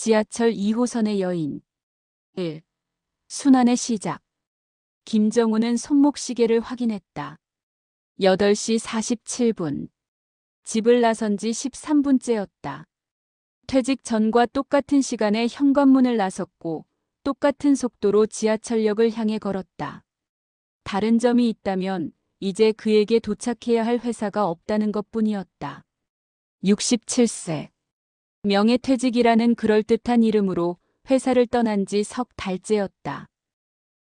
지하철 2호선의 여인. 1. 순환의 시작. 김정우는 손목시계를 확인했다. 8시 47분. 집을 나선 지 13분째였다. 퇴직 전과 똑같은 시간에 현관문을 나섰고 똑같은 속도로 지하철역을 향해 걸었다. 다른 점이 있다면 이제 그에게 도착해야 할 회사가 없다는 것뿐이었다. 67세. 명예퇴직이라는 그럴듯한 이름으로 회사를 떠난 지 석 달째였다.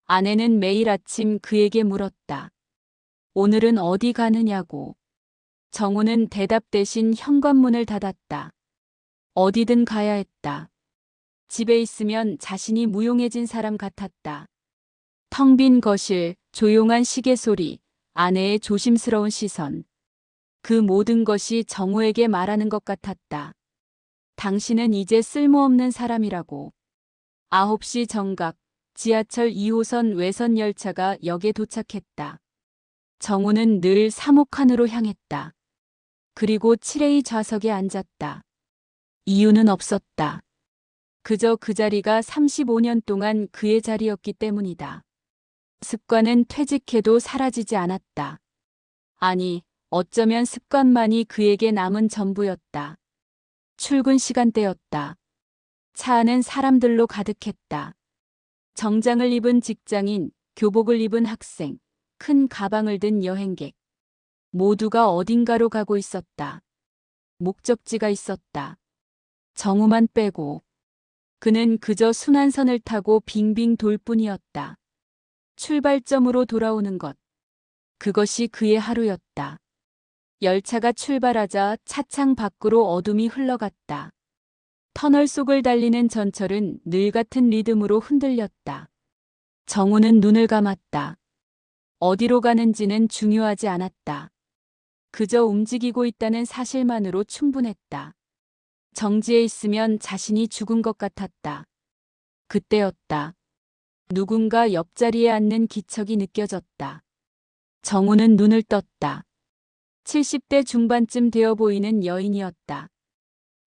아내는 매일 아침 그에게 물었다. 오늘은 어디 가느냐고. 정우는 대답 대신 현관문을 닫았다. 어디든 가야 했다. 집에 있으면 자신이 무용해진 사람 같았다. 텅 빈 거실, 조용한 시계 소리, 아내의 조심스러운 시선. 그 모든 것이 정우에게 말하는 것 같았다. 당신은 이제 쓸모없는 사람이라고. 9시 정각, 지하철 2호선 외선 열차가 역에 도착했다. 정우는 늘 3호 칸으로 향했다. 그리고 7A 좌석에 앉았다. 이유는 없었다. 그저 그 자리가 35년 동안 그의 자리였기 때문이다. 습관은 퇴직해도 사라지지 않았다. 아니, 어쩌면 습관만이 그에게 남은 전부였다. 출근 시간대였다. 차 안은 사람들로 가득했다. 정장을 입은 직장인, 교복을 입은 학생, 큰 가방을 든 여행객. 모두가 어딘가로 가고 있었다. 목적지가 있었다. 정우만 빼고. 그는 그저 순환선을 타고 빙빙 돌 뿐이었다. 출발점으로 돌아오는 것. 그것이 그의 하루였다. 열차가 출발하자 차창 밖으로 어둠이 흘러갔다. 터널 속을 달리는 전철은 늘 같은 리듬으로 흔들렸다. 정우는 눈을 감았다. 어디로 가는지는 중요하지 않았다. 그저 움직이고 있다는 사실만으로 충분했다. 정지해 있으면 자신이 죽은 것 같았다. 그때였다. 누군가 옆자리에 앉는 기척이 느껴졌다. 정우는 눈을 떴다. 70대 중반쯤 되어 보이는 여인이었다.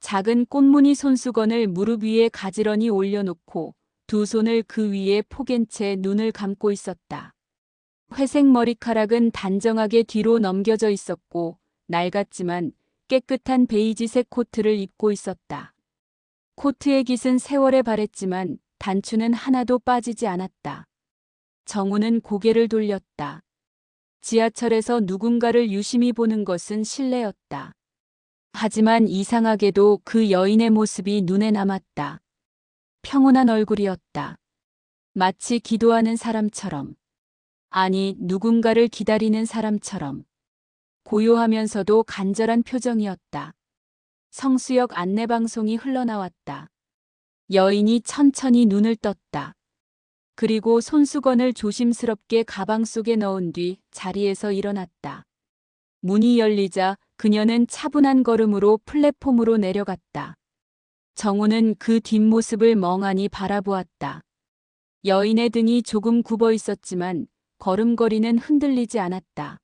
작은 꽃무늬 손수건을 무릎 위에 가지런히 올려놓고 두 손을 그 위에 포갠 채 눈을 감고 있었다. 회색 머리카락은 단정하게 뒤로 넘겨져 있었고 낡았지만 깨끗한 베이지색 코트를 입고 있었다. 코트의 깃은 세월에 바랬지만 단추는 하나도 빠지지 않았다. 정우는 고개를 돌렸다. 지하철에서 누군가를 유심히 보는 것은 실례였다. 하지만 이상하게도 그 여인의 모습이 눈에 남았다. 평온한 얼굴이었다. 마치 기도하는 사람처럼. 아니, 누군가를 기다리는 사람처럼. 고요하면서도 간절한 표정이었다. 성수역 안내방송이 흘러나왔다. 여인이 천천히 눈을 떴다. 그리고 손수건을 조심스럽게 가방 속에 넣은 뒤 자리에서 일어났다. 문이 열리자 그녀는 차분한 걸음으로 플랫폼으로 내려갔다. 정우는 그 뒷모습을 멍하니 바라보았다. 여인의 등이 조금 굽어 있었지만 걸음걸이는 흔들리지 않았다.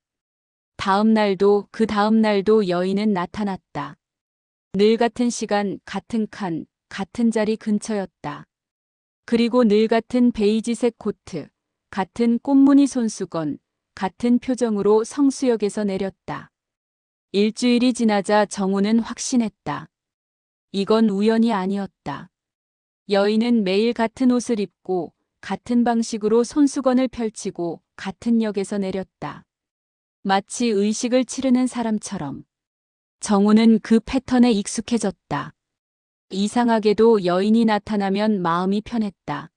다음 날도 그 다음 날도 여인은 나타났다. 늘 같은 시간, 같은 칸, 같은 자리 근처였다. 그리고 늘 같은 베이지색 코트, 같은 꽃무늬 손수건, 같은 표정으로 성수역에서 내렸다. 일주일이 지나자 정우는 확신했다. 이건 우연이 아니었다. 여인은 매일 같은 옷을 입고 같은 방식으로 손수건을 펼치고 같은 역에서 내렸다. 마치 의식을 치르는 사람처럼. 정우는 그 패턴에 익숙해졌다. 이상하게도 여인이 나타나면 마음이 편했다.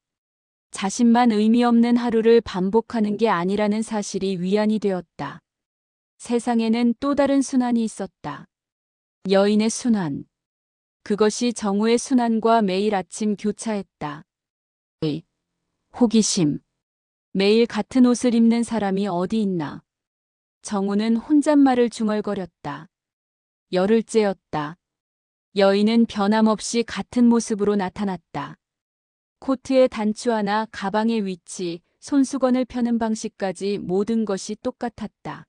자신만 의미 없는 하루를 반복하는 게 아니라는 사실이 위안이 되었다. 세상에는 또 다른 순환이 있었다. 여인의 순환. 그것이 정우의 순환과 매일 아침 교차했다. 호기심. 매일 같은 옷을 입는 사람이 어디 있나. 정우는 혼잣말을 중얼거렸다. 열흘째였다. 여인은 변함없이 같은 모습으로 나타났다. 코트의 단추 하나, 가방의 위치, 손수건을 펴는 방식까지 모든 것이 똑같았다.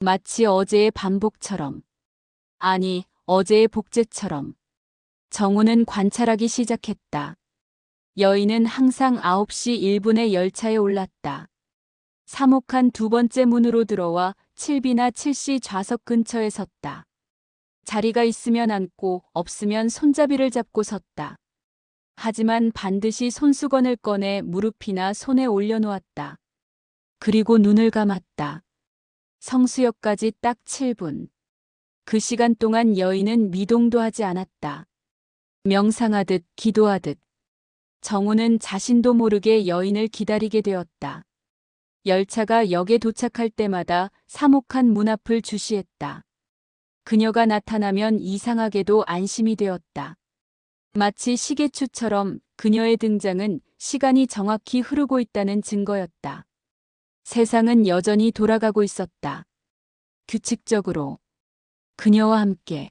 마치 어제의 반복처럼. 아니, 어제의 복제처럼. 정우는 관찰하기 시작했다. 여인은 항상 9시 1분에 열차에 올랐다. 사목한 두 번째 문으로 들어와 7B나 7C 좌석 근처에 섰다. 자리가 있으면 앉고 없으면 손잡이를 잡고 섰다. 하지만 반드시 손수건을 꺼내 무릎이나 손에 올려놓았다. 그리고 눈을 감았다. 성수역까지 딱 7분. 그 시간 동안 여인은 미동도 하지 않았다. 명상하듯 기도하듯. 정우는 자신도 모르게 여인을 기다리게 되었다. 열차가 역에 도착할 때마다 사목한 문 앞을 주시했다. 그녀가 나타나면 이상하게도 안심이 되었다. 마치 시계추처럼 그녀의 등장은 시간이 정확히 흐르고 있다는 증거였다. 세상은 여전히 돌아가고 있었다. 규칙적으로. 그녀와 함께.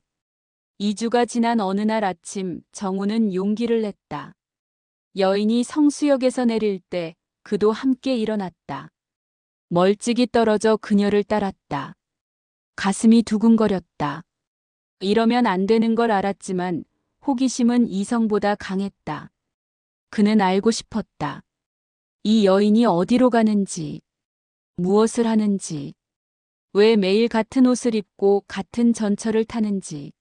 2주가 지난 어느 날 아침 정우는 용기를 냈다. 여인이 성수역에서 내릴 때 그도 함께 일어났다. 멀찍이 떨어져 그녀를 따랐다. 가슴이 두근거렸다. 이러면 안 되는 걸 알았지만 호기심은 이성보다 강했다. 그는 알고 싶었다. 이 여인이 어디로 가는지, 무엇을 하는지, 왜 매일 같은 옷을 입고 같은 전철을 타는지.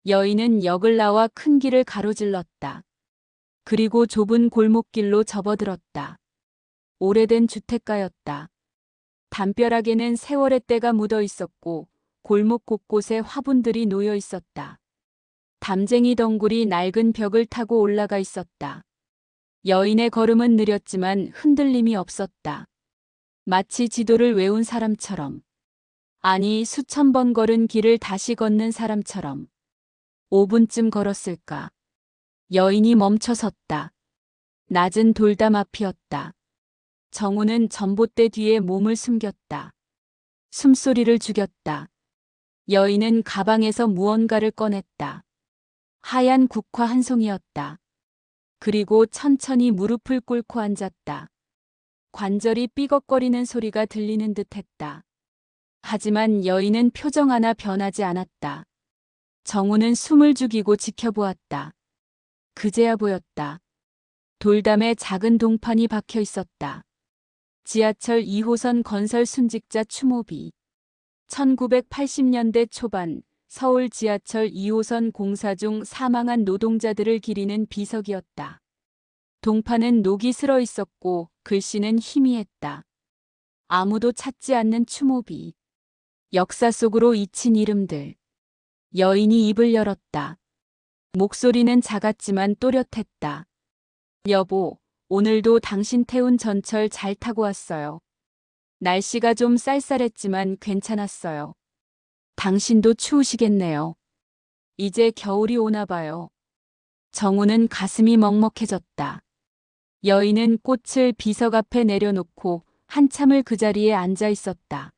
여인은 역을 나와 큰 길을 가로질렀다. 그리고 좁은 골목길로 접어들었다. 오래된 주택가였다. 담벼락에는 세월의 때가 묻어 있었고 골목 곳곳에 화분들이 놓여 있었다. 담쟁이 덩굴이 낡은 벽을 타고 올라가 있었다. 여인의 걸음은 느렸지만 흔들림이 없었다. 마치 지도를 외운 사람처럼. 아니, 수천 번 걸은 길을 다시 걷는 사람처럼. 5분쯤 걸었을까. 여인이 멈춰 섰다. 낮은 돌담 앞이었다. 정우는 전봇대 뒤에 몸을 숨겼다. 숨소리를 죽였다. 여인은 가방에서 무언가를 꺼냈다. 하얀 국화 한 송이였다. 그리고 천천히 무릎을 꿇고 앉았다. 관절이 삐걱거리는 소리가 들리는 듯했다. 하지만 여인은 표정 하나 변하지 않았다. 정우는 숨을 죽이고 지켜보았다. 그제야 보였다. 돌담에 작은 동판이 박혀 있었다. 지하철 2호선 건설 순직자 추모비. 1980년대 초반 서울 지하철 2호선 공사 중 사망한 노동자들을 기리는 비석이었다. 동판은 녹이 슬어 있었고 글씨는 희미했다. 아무도 찾지 않는 추모비. 역사 속으로 잊힌 이름들. 여인이 입을 열었다. 목소리는 작았지만 또렷했다. 여보, 오늘도 당신 태운 전철 잘 타고 왔어요. 날씨가 좀 쌀쌀했지만 괜찮았어요. 당신도 추우시겠네요. 이제 겨울이 오나 봐요. 정우는 가슴이 먹먹해졌다. 여인은 꽃을 비석 앞에 내려놓고 한참을 그 자리에 앉아 있었다.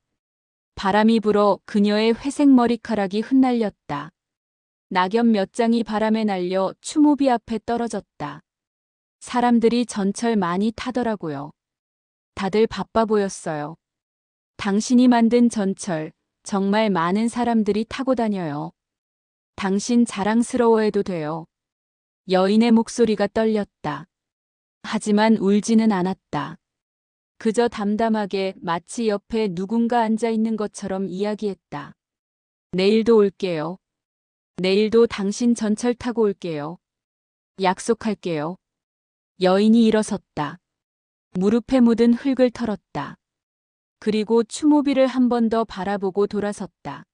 바람이 불어 그녀의 회색 머리카락이 흩날렸다. 낙엽 몇 장이 바람에 날려 추모비 앞에 떨어졌다. 사람들이 전철 많이 타더라고요. 다들 바빠 보였어요. 당신이 만든 전철, 정말 많은 사람들이 타고 다녀요. 당신 자랑스러워해도 돼요. 여인의 목소리가 떨렸다. 하지만 울지는 않았다. 그저 담담하게 마치 옆에 누군가 앉아 있는 것처럼 이야기했다. 내일도 올게요. 내일도 당신 전철 타고 올게요. 약속할게요. 여인이 일어섰다. 무릎에 묻은 흙을 털었다. 그리고 추모비를 한 번 더 바라보고 돌아섰다.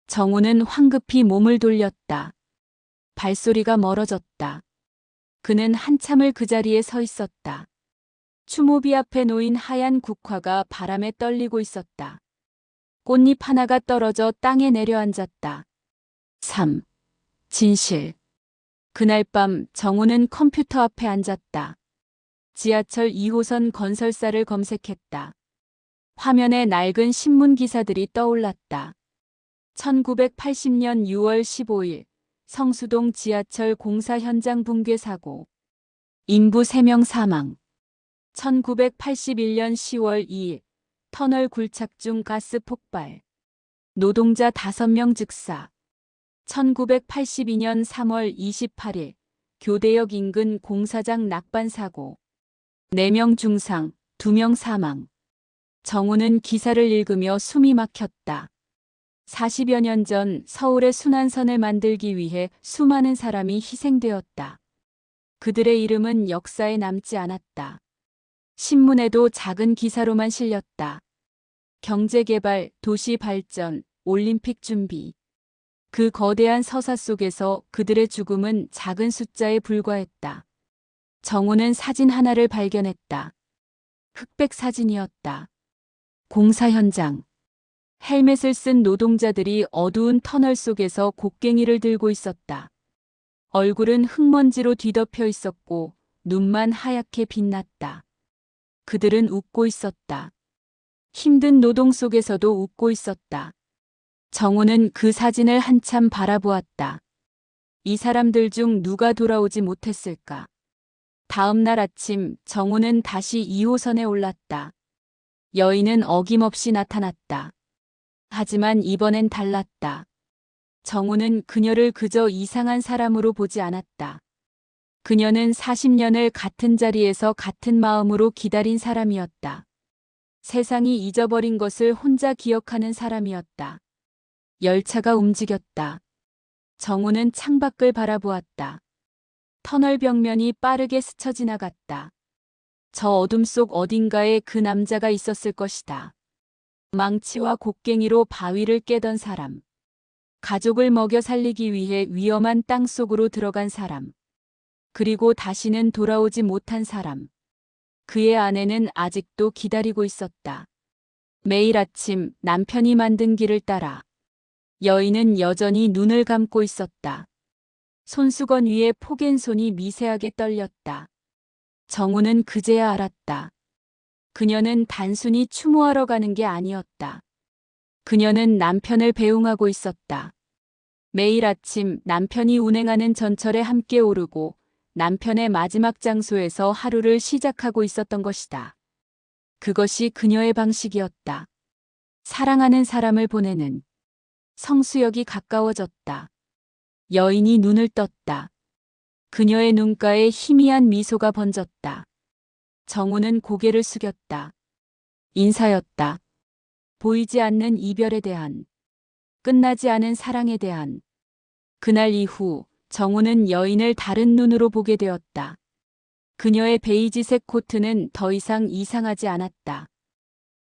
정우는 황급히 몸을 돌렸다. 발소리가 멀어졌다. 그는 한참을 그 자리에 서 있었다. 추모비 앞에 놓인 하얀 국화가 바람에 떨리고 있었다. 꽃잎 하나가 떨어져 땅에 내려앉았다. 3. 진실. 그날 밤 정우는 컴퓨터 앞에 앉았다. 지하철 2호선 건설사를 검색했다. 화면에 낡은 신문 기사들이 떠올랐다. 1980년 6월 15일 성수동 지하철 공사 현장 붕괴 사고. 인부 3명 사망. 1981년 10월 2일 터널 굴착 중 가스 폭발. 노동자 5명 즉사. 1982년 3월 28일 교대역 인근 공사장 낙반 사고. 4명 중상, 2명 사망. 정우는 기사를 읽으며 숨이 막혔다. 40여 년 전 서울의 순환선을 만들기 위해 수많은 사람이 희생되었다. 그들의 이름은 역사에 남지 않았다. 신문에도 작은 기사로만 실렸다. 경제개발, 도시발전, 올림픽 준비. 그 거대한 서사 속에서 그들의 죽음은 작은 숫자에 불과했다. 정우는 사진 하나를 발견했다. 흑백 사진이었다. 공사 현장. 헬멧을 쓴 노동자들이 어두운 터널 속에서 곡괭이를 들고 있었다. 얼굴은 흙먼지로 뒤덮여 있었고 눈만 하얗게 빛났다. 그들은 웃고 있었다. 힘든 노동 속에서도 웃고 있었다. 정우는 그 사진을 한참 바라보았다. 이 사람들 중 누가 돌아오지 못했을까? 다음 날 아침 정우는 다시 2호선에 올랐다. 여인은 어김없이 나타났다. 하지만 이번엔 달랐다. 정우는 그녀를 그저 이상한 사람으로 보지 않았다. 그녀는 40년을 같은 자리에서 같은 마음으로 기다린 사람이었다. 세상이 잊어버린 것을 혼자 기억하는 사람이었다. 열차가 움직였다. 정우는 창밖을 바라보았다. 터널 벽면이 빠르게 스쳐 지나갔다. 저 어둠 속 어딘가에 그 남자가 있었을 것이다. 망치와 곡괭이로 바위를 깨던 사람. 가족을 먹여 살리기 위해 위험한 땅 속으로 들어간 사람. 그리고 다시는 돌아오지 못한 사람. 그의 아내는 아직도 기다리고 있었다. 매일 아침 남편이 만든 길을 따라 여인은 여전히 눈을 감고 있었다. 손수건 위에 포갠 손이 미세하게 떨렸다. 정우는 그제야 알았다. 그녀는 단순히 추모하러 가는 게 아니었다. 그녀는 남편을 배웅하고 있었다. 매일 아침 남편이 운행하는 전철에 함께 오르고 남편의 마지막 장소에서 하루를 시작하고 있었던 것이다. 그것이 그녀의 방식이었다. 사랑하는 사람을 보내는. 성수역이 가까워졌다. 여인이 눈을 떴다. 그녀의 눈가에 희미한 미소가 번졌다. 정우는 고개를 숙였다. 인사였다. 보이지 않는 이별에 대한, 끝나지 않은 사랑에 대한. 그날 이후 정우는 여인을 다른 눈으로 보게 되었다. 그녀의 베이지색 코트는 더 이상 이상하지 않았다.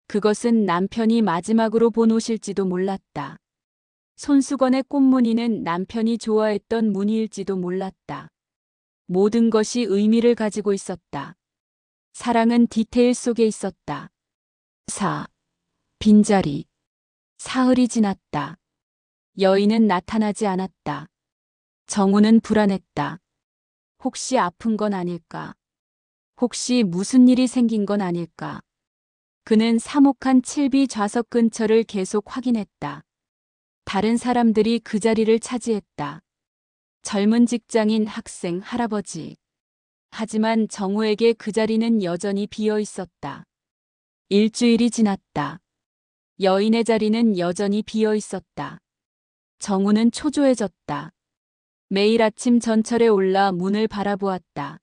그것은 남편이 마지막으로 본 옷일지도 몰랐다. 손수건의 꽃무늬는 남편이 좋아했던 무늬일지도 몰랐다. 모든 것이 의미를 가지고 있었다. 사랑은 디테일 속에 있었다. 빈자리. 사흘이 지났다. 여인은 나타나지 않았다. 정우는 불안했다. 혹시 아픈 건 아닐까? 혹시 무슨 일이 생긴 건 아닐까? 그는 사목한 7B 좌석 근처를 계속 확인했다. 다른 사람들이 그 자리를 차지했다. 젊은 직장인, 학생, 할아버지. 하지만 정우에게 그 자리는 여전히 비어 있었다. 일주일이 지났다. 여인의 자리는 여전히 비어 있었다. 정우는 초조해졌다. 매일 아침 전철에 올라 문을 바라보았다.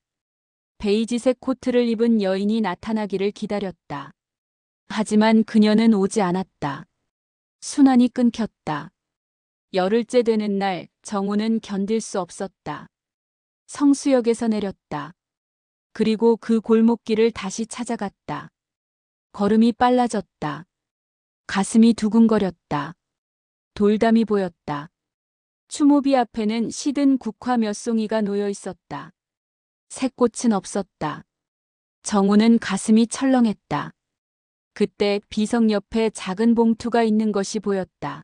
베이지색 코트를 입은 여인이 나타나기를 기다렸다. 하지만 그녀는 오지 않았다. 순환이 끊겼다. 열흘째 되는 날 정우는 견딜 수 없었다. 성수역에서 내렸다. 그리고 그 골목길을 다시 찾아갔다. 걸음이 빨라졌다. 가슴이 두근거렸다. 돌담이 보였다. 추모비 앞에는 시든 국화 몇 송이가 놓여 있었다. 새꽃은 없었다. 정우는 가슴이 철렁했다. 그때 비석 옆에 작은 봉투가 있는 것이 보였다.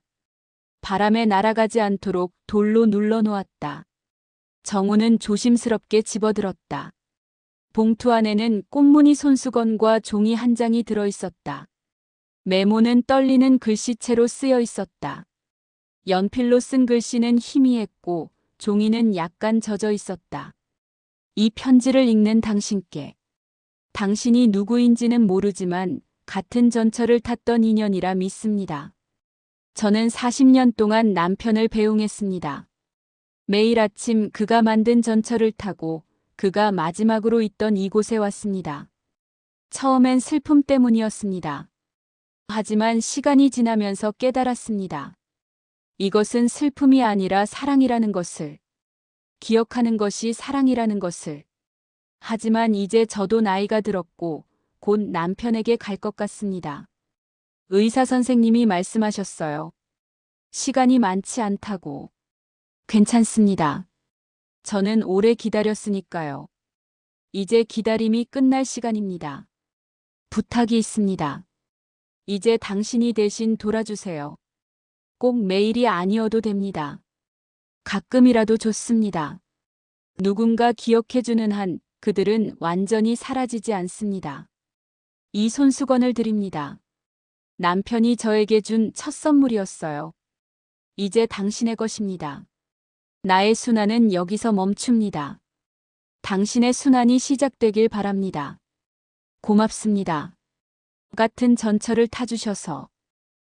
바람에 날아가지 않도록 돌로 눌러 놓았다. 정우는 조심스럽게 집어들었다. 봉투 안에는 꽃무늬 손수건과 종이 한 장이 들어 있었다. 메모는 떨리는 글씨체로 쓰여 있었다. 연필로 쓴 글씨는 희미했고 종이는 약간 젖어 있었다. 이 편지를 읽는 당신께. 당신이 누구인지는 모르지만 같은 전철을 탔던 인연이라 믿습니다. 저는 40년 동안 남편을 배웅했습니다. 매일 아침 그가 만든 전철을 타고 그가 마지막으로 있던 이곳에 왔습니다. 처음엔 슬픔 때문이었습니다. 하지만 시간이 지나면서 깨달았습니다. 이것은 슬픔이 아니라 사랑이라는 것을, 기억하는 것이 사랑이라는 것을. 하지만 이제 저도 나이가 들었고 곧 남편에게 갈 것 같습니다. 의사 선생님이 말씀하셨어요. 시간이 많지 않다고. 괜찮습니다. 저는 오래 기다렸으니까요. 이제 기다림이 끝날 시간입니다. 부탁이 있습니다. 이제 당신이 대신 돌아주세요. 꼭 매일이 아니어도 됩니다. 가끔이라도 좋습니다. 누군가 기억해주는 한 그들은 완전히 사라지지 않습니다. 이 손수건을 드립니다. 남편이 저에게 준 첫 선물이었어요. 이제 당신의 것입니다. 나의 순환은 여기서 멈춥니다. 당신의 순환이 시작되길 바랍니다. 고맙습니다. 같은 전철을 타주셔서.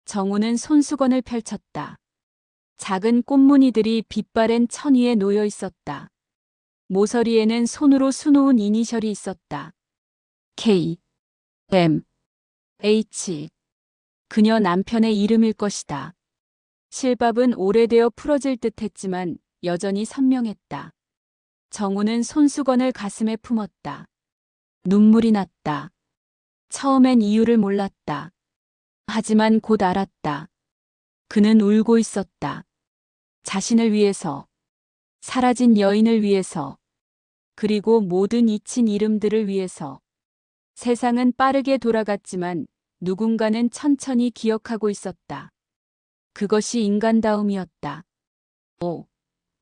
정우는 손수건을 펼쳤다. 작은 꽃무늬들이 빛바랜 천 위에 놓여 있었다. 모서리에는 손으로 수놓은 이니셜이 있었다. K, M, H. 그녀 남편의 이름일 것이다. 실밥은 오래되어 풀어질 듯 했지만 여전히 선명했다. 정우는 손수건을 가슴에 품었다. 눈물이 났다. 처음엔 이유를 몰랐다. 하지만 곧 알았다. 그는 울고 있었다. 자신을 위해서, 사라진 여인을 위해서, 그리고 모든 잊힌 이름들을 위해서. 세상은 빠르게 돌아갔지만 누군가는 천천히 기억하고 있었다. 그것이 인간다움이었다. 오,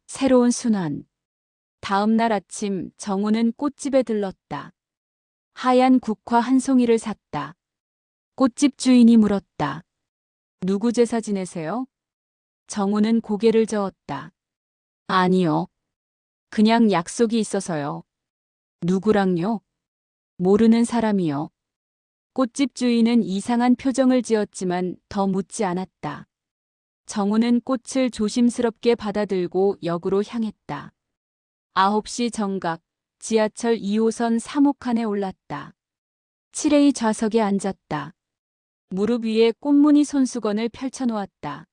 새로운 순환. 다음 날 아침 정우는 꽃집에 들렀다. 하얀 국화 한 송이를 샀다. 꽃집 주인이 물었다. 누구 제사 지내세요? 정우는 고개를 저었다. 아니요. 그냥 약속이 있어서요. 누구랑요? 모르는 사람이요. 꽃집 주인은 이상한 표정을 지었지만 더 묻지 않았다. 정우는 꽃을 조심스럽게 받아들고 역으로 향했다. 9시 정각, 지하철 2호선 3호 칸에 올랐다. 7A 좌석에 앉았다. 무릎 위에 꽃무늬 손수건을 펼쳐놓았다.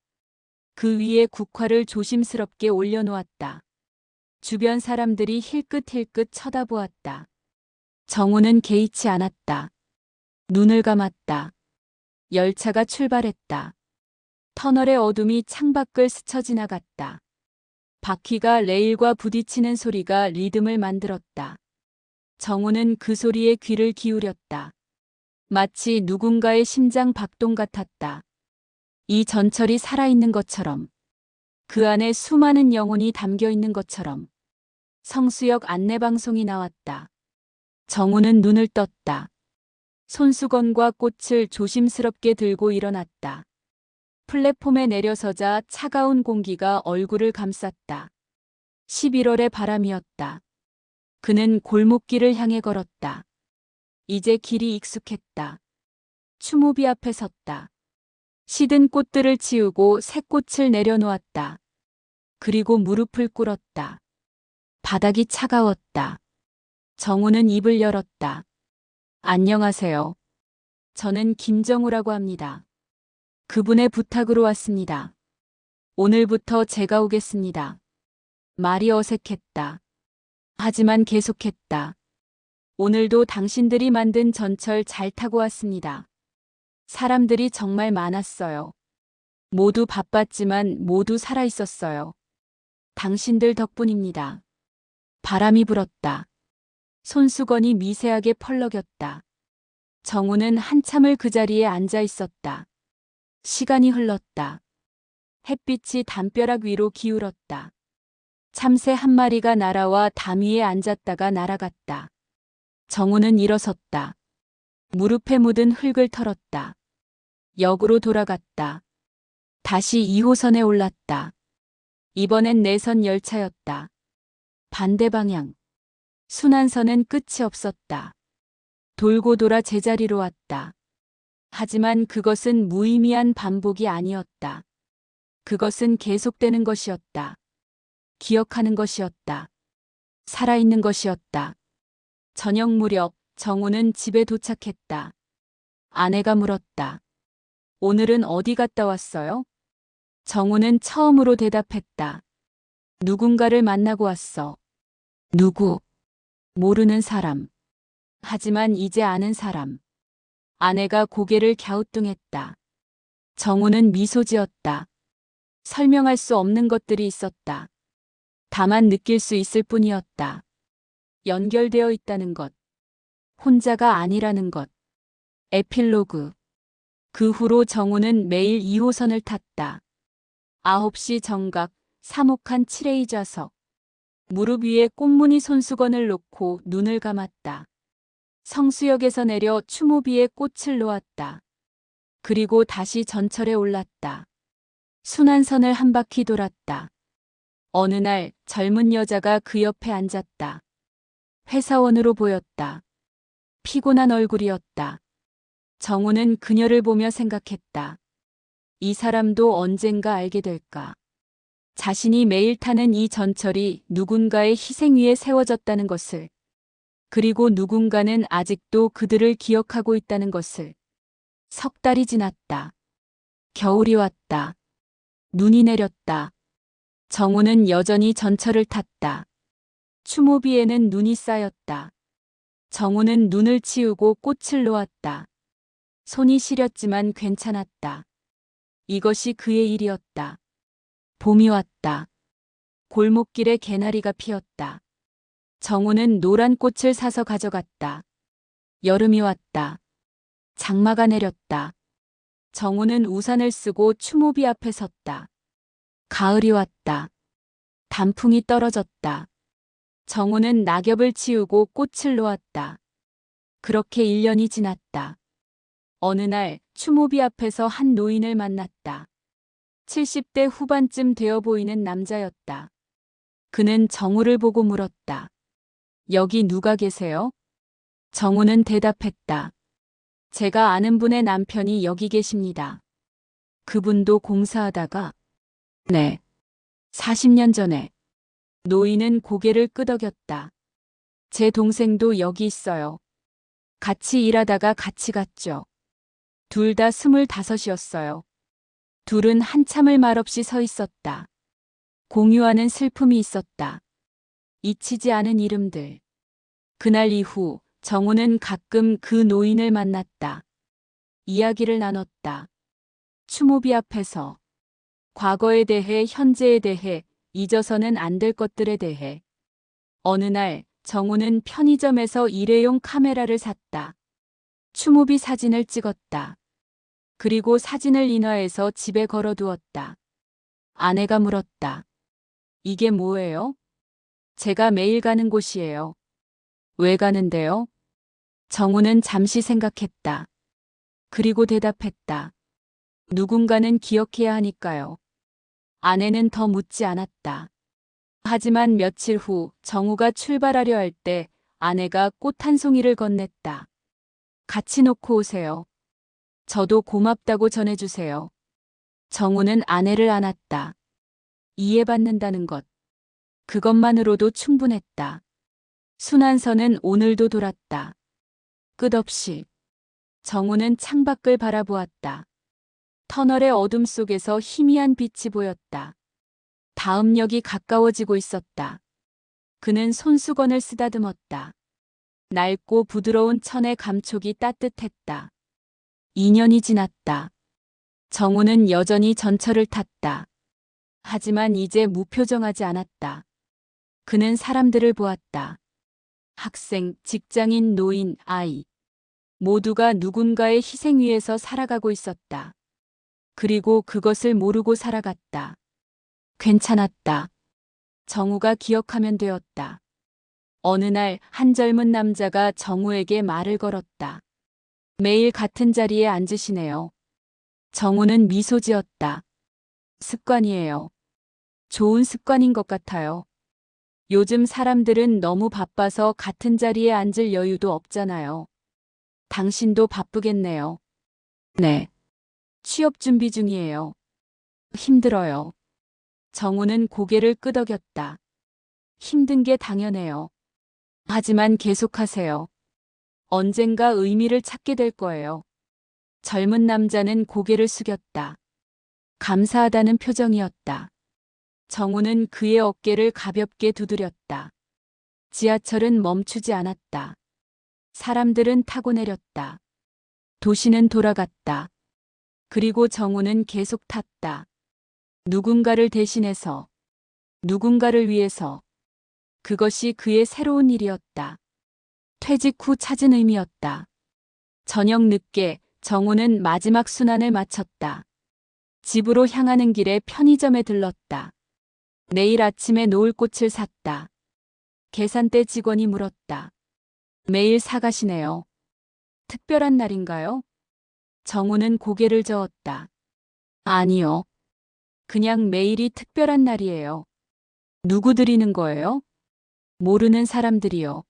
그 위에 국화를 조심스럽게 올려놓았다. 주변 사람들이 힐끗힐끗 쳐다보았다. 정우는 개의치 않았다. 눈을 감았다. 열차가 출발했다. 터널의 어둠이 창밖을 스쳐 지나갔다. 바퀴가 레일과 부딪히는 소리가 리듬을 만들었다. 정우는 그 소리에 귀를 기울였다. 마치 누군가의 심장 박동 같았다. 이 전철이 살아있는 것처럼, 그 안에 수많은 영혼이 담겨 있는 것처럼. 성수역 안내방송이 나왔다. 정우는 눈을 떴다. 손수건과 꽃을 조심스럽게 들고 일어났다. 플랫폼에 내려서자 차가운 공기가 얼굴을 감쌌다. 11월의 바람이었다. 그는 골목길을 향해 걸었다. 이제 길이 익숙했다. 추모비 앞에 섰다. 시든 꽃들을 치우고 새 꽃을 내려놓았다. 그리고 무릎을 꿇었다. 바닥이 차가웠다. 정우는 입을 열었다. 안녕하세요. 저는 김정우라고 합니다. 그분의 부탁으로 왔습니다. 오늘부터 제가 오겠습니다. 말이 어색했다. 하지만 계속했다. 오늘도 당신들이 만든 전철 잘 타고 왔습니다. 사람들이 정말 많았어요. 모두 바빴지만 모두 살아 있었어요. 당신들 덕분입니다. 바람이 불었다. 손수건이 미세하게 펄럭였다. 정우는 한참을 그 자리에 앉아 있었다. 시간이 흘렀다. 햇빛이 담벼락 위로 기울었다. 참새 한 마리가 날아와 담 위에 앉았다가 날아갔다. 정우는 일어섰다. 무릎에 묻은 흙을 털었다. 역으로 돌아갔다. 다시 2호선에 올랐다. 이번엔 내선 열차였다. 반대 방향. 순환선은 끝이 없었다. 돌고 돌아 제자리로 왔다. 하지만 그것은 무의미한 반복이 아니었다. 그것은 계속되는 것이었다. 기억하는 것이었다. 살아있는 것이었다. 저녁 무렵 정우는 집에 도착했다. 아내가 물었다. 오늘은 어디 갔다 왔어요? 정우는 처음으로 대답했다. 누군가를 만나고 왔어. 누구? 모르는 사람. 하지만 이제 아는 사람. 아내가 고개를 갸우뚱했다. 정우는 미소 지었다. 설명할 수 없는 것들이 있었다. 다만 느낄 수 있을 뿐이었다. 연결되어 있다는 것. 혼자가 아니라는 것. 에필로그. 그 후로 정우는 매일 2호선을 탔다. 9시 정각, 사목한 7A 좌석. 무릎 위에 꽃무늬 손수건을 놓고 눈을 감았다. 성수역에서 내려 추모비에 꽃을 놓았다. 그리고 다시 전철에 올랐다. 순환선을 한 바퀴 돌았다. 어느 날 젊은 여자가 그 옆에 앉았다. 회사원으로 보였다. 피곤한 얼굴이었다. 정우는 그녀를 보며 생각했다. 이 사람도 언젠가 알게 될까. 자신이 매일 타는 이 전철이 누군가의 희생 위에 세워졌다는 것을, 그리고 누군가는 아직도 그들을 기억하고 있다는 것을. 석 달이 지났다. 겨울이 왔다. 눈이 내렸다. 정우는 여전히 전철을 탔다. 추모비에는 눈이 쌓였다. 정우는 눈을 치우고 꽃을 놓았다. 손이 시렸지만 괜찮았다. 이것이 그의 일이었다. 봄이 왔다. 골목길에 개나리가 피었다. 정우는 노란 꽃을 사서 가져갔다. 여름이 왔다. 장마가 내렸다. 정우는 우산을 쓰고 추모비 앞에 섰다. 가을이 왔다. 단풍이 떨어졌다. 정우는 낙엽을 치우고 꽃을 놓았다. 그렇게 1년이 지났다. 어느 날 추모비 앞에서 한 노인을 만났다. 70대 후반쯤 되어 보이는 남자였다. 그는 정우를 보고 물었다. 여기 누가 계세요? 정우는 대답했다. 제가 아는 분의 남편이 여기 계십니다. 그분도 공사하다가. 네. 40년 전에. 노인은 고개를 끄덕였다. 제 동생도 여기 있어요. 같이 일하다가 같이 갔죠. 둘 다 25이었어요. 둘은 한참을 말없이 서 있었다. 공유하는 슬픔이 있었다. 잊히지 않은 이름들. 그날 이후 정우는 가끔 그 노인을 만났다. 이야기를 나눴다. 추모비 앞에서. 과거에 대해, 현재에 대해, 잊어서는 안 될 것들에 대해. 어느 날 정우는 편의점에서 일회용 카메라를 샀다. 추모비 사진을 찍었다. 그리고 사진을 인화해서 집에 걸어두었다. 아내가 물었다. 이게 뭐예요? 제가 매일 가는 곳이에요. 왜 가는데요? 정우는 잠시 생각했다. 그리고 대답했다. 누군가는 기억해야 하니까요. 아내는 더 묻지 않았다. 하지만 며칠 후 정우가 출발하려 할 때 아내가 꽃 한 송이를 건넸다. 같이 놓고 오세요. 저도 고맙다고 전해주세요. 정우는 아내를 안았다. 이해받는다는 것. 그것만으로도 충분했다. 순환선은 오늘도 돌았다. 끝없이. 정우는 창밖을 바라보았다. 터널의 어둠 속에서 희미한 빛이 보였다. 다음 역이 가까워지고 있었다. 그는 손수건을 쓰다듬었다. 낡고 부드러운 천의 감촉이 따뜻했다. 2년이 지났다. 정우는 여전히 전철을 탔다. 하지만 이제 무표정하지 않았다. 그는 사람들을 보았다. 학생, 직장인, 노인, 아이. 모두가 누군가의 희생 위에서 살아가고 있었다. 그리고 그것을 모르고 살아갔다. 괜찮았다. 정우가 기억하면 되었다. 어느 날 한 젊은 남자가 정우에게 말을 걸었다. 매일 같은 자리에 앉으시네요. 정우는 미소 지었다. 습관이에요. 좋은 습관인 것 같아요. 요즘 사람들은 너무 바빠서 같은 자리에 앉을 여유도 없잖아요. 당신도 바쁘겠네요. 네. 취업 준비 중이에요. 힘들어요. 정우는 고개를 끄덕였다. 힘든 게 당연해요. 하지만 계속하세요. 언젠가 의미를 찾게 될 거예요. 젊은 남자는 고개를 숙였다. 감사하다는 표정이었다. 정우는 그의 어깨를 가볍게 두드렸다. 지하철은 멈추지 않았다. 사람들은 타고 내렸다. 도시는 돌아갔다. 그리고 정우는 계속 탔다. 누군가를 대신해서, 누군가를 위해서. 그것이 그의 새로운 일이었다. 퇴직 후 찾은 의미였다. 저녁 늦게 정우는 마지막 순환을 마쳤다. 집으로 향하는 길에 편의점에 들렀다. 내일 아침에 놓을 꽃을 샀다. 계산대 직원이 물었다. 매일 사가시네요. 특별한 날인가요? 정우는 고개를 저었다. 아니요. 그냥 매일이 특별한 날이에요. 누구 드리는 거예요? 모르는 사람들이요.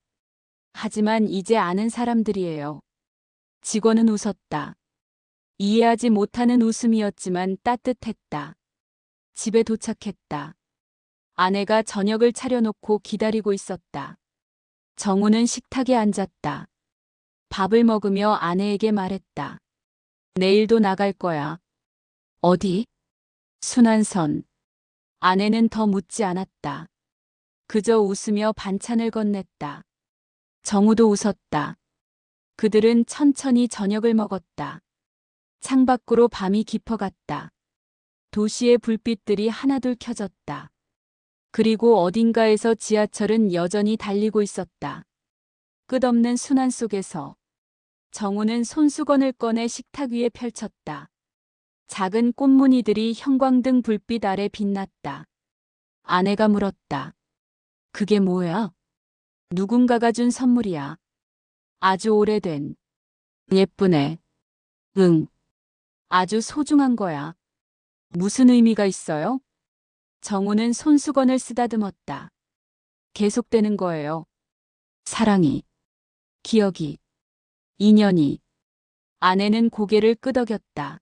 하지만 이제 아는 사람들이에요. 직원은 웃었다. 이해하지 못하는 웃음이었지만 따뜻했다. 집에 도착했다. 아내가 저녁을 차려놓고 기다리고 있었다. 정우는 식탁에 앉았다. 밥을 먹으며 아내에게 말했다. 내일도 나갈 거야. 어디? 순환선. 아내는 더 묻지 않았다. 그저 웃으며 반찬을 건넸다. 정우도 웃었다. 그들은 천천히 저녁을 먹었다. 창밖으로 밤이 깊어갔다. 도시의 불빛들이 하나둘 켜졌다. 그리고 어딘가에서 지하철은 여전히 달리고 있었다. 끝없는 순환 속에서 정우는 손수건을 꺼내 식탁 위에 펼쳤다. 작은 꽃무늬들이 형광등 불빛 아래 빛났다. 아내가 물었다. 그게 뭐야? 누군가가 준 선물이야. 아주 오래된. 예쁘네. 응. 아주 소중한 거야. 무슨 의미가 있어요? 정우는 손수건을 쓰다듬었다. 계속되는 거예요. 사랑이, 기억이, 인연이. 아내는 고개를 끄덕였다.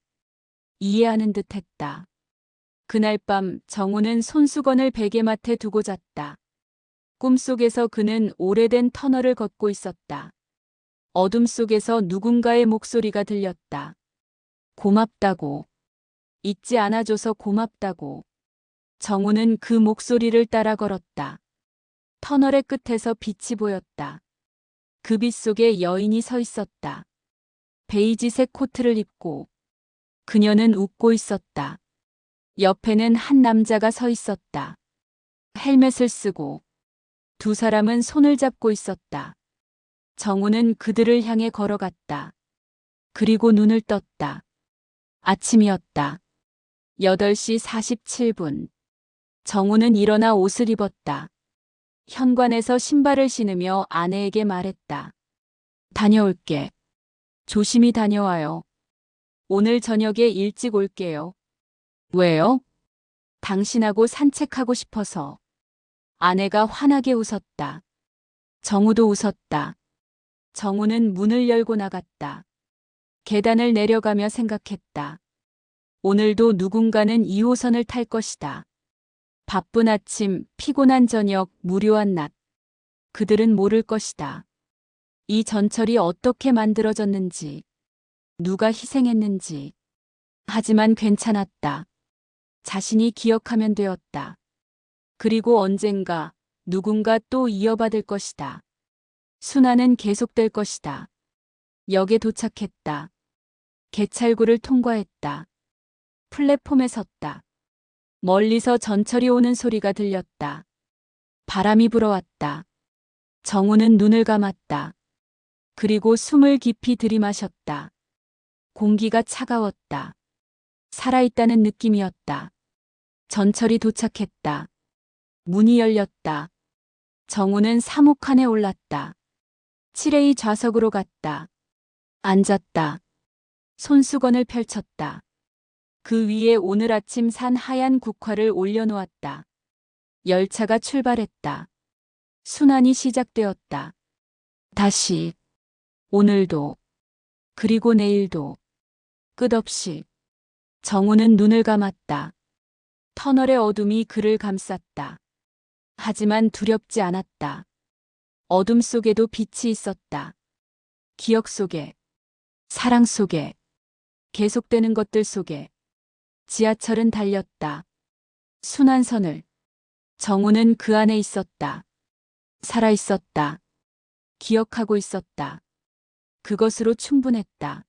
이해하는 듯 했다. 그날 밤 정우는 손수건을 베개맡에 두고 잤다. 꿈속에서 그는 오래된 터널을 걷고 있었다. 어둠 속에서 누군가의 목소리가 들렸다. 고맙다고. 잊지 않아줘서 고맙다고. 정우는 그 목소리를 따라 걸었다. 터널의 끝에서 빛이 보였다. 그 빛 속에 여인이 서 있었다. 베이지색 코트를 입고. 그녀는 웃고 있었다. 옆에는 한 남자가 서 있었다. 헬멧을 쓰고. 두 사람은 손을 잡고 있었다. 정우는 그들을 향해 걸어갔다. 그리고 눈을 떴다. 아침이었다. 8시 47분. 정우는 일어나 옷을 입었다. 현관에서 신발을 신으며 아내에게 말했다. 다녀올게. 조심히 다녀와요. 오늘 저녁에 일찍 올게요. 왜요? 당신하고 산책하고 싶어서. 아내가 환하게 웃었다. 정우도 웃었다. 정우는 문을 열고 나갔다. 계단을 내려가며 생각했다. 오늘도 누군가는 2호선을 탈 것이다. 바쁜 아침, 피곤한 저녁, 무료한 낮. 그들은 모를 것이다. 이 전철이 어떻게 만들어졌는지, 누가 희생했는지. 하지만 괜찮았다. 자신이 기억하면 되었다. 그리고 언젠가 누군가 또 이어받을 것이다. 순환은 계속될 것이다. 역에 도착했다. 개찰구를 통과했다. 플랫폼에 섰다. 멀리서 전철이 오는 소리가 들렸다. 바람이 불어왔다. 정우는 눈을 감았다. 그리고 숨을 깊이 들이마셨다. 공기가 차가웠다. 살아있다는 느낌이었다. 전철이 도착했다. 문이 열렸다. 정우는 사무칸에 올랐다. 7A 좌석으로 갔다. 앉았다. 손수건을 펼쳤다. 그 위에 오늘 아침 산 하얀 국화를 올려놓았다. 열차가 출발했다. 순환이 시작되었다. 다시. 오늘도. 그리고 내일도. 끝없이. 정우는 눈을 감았다. 터널의 어둠이 그를 감쌌다. 하지만 두렵지 않았다. 어둠 속에도 빛이 있었다. 기억 속에, 사랑 속에, 계속되는 것들 속에. 지하철은 달렸다. 순환선을. 정우는 그 안에 있었다. 살아 있었다. 기억하고 있었다. 그것으로 충분했다.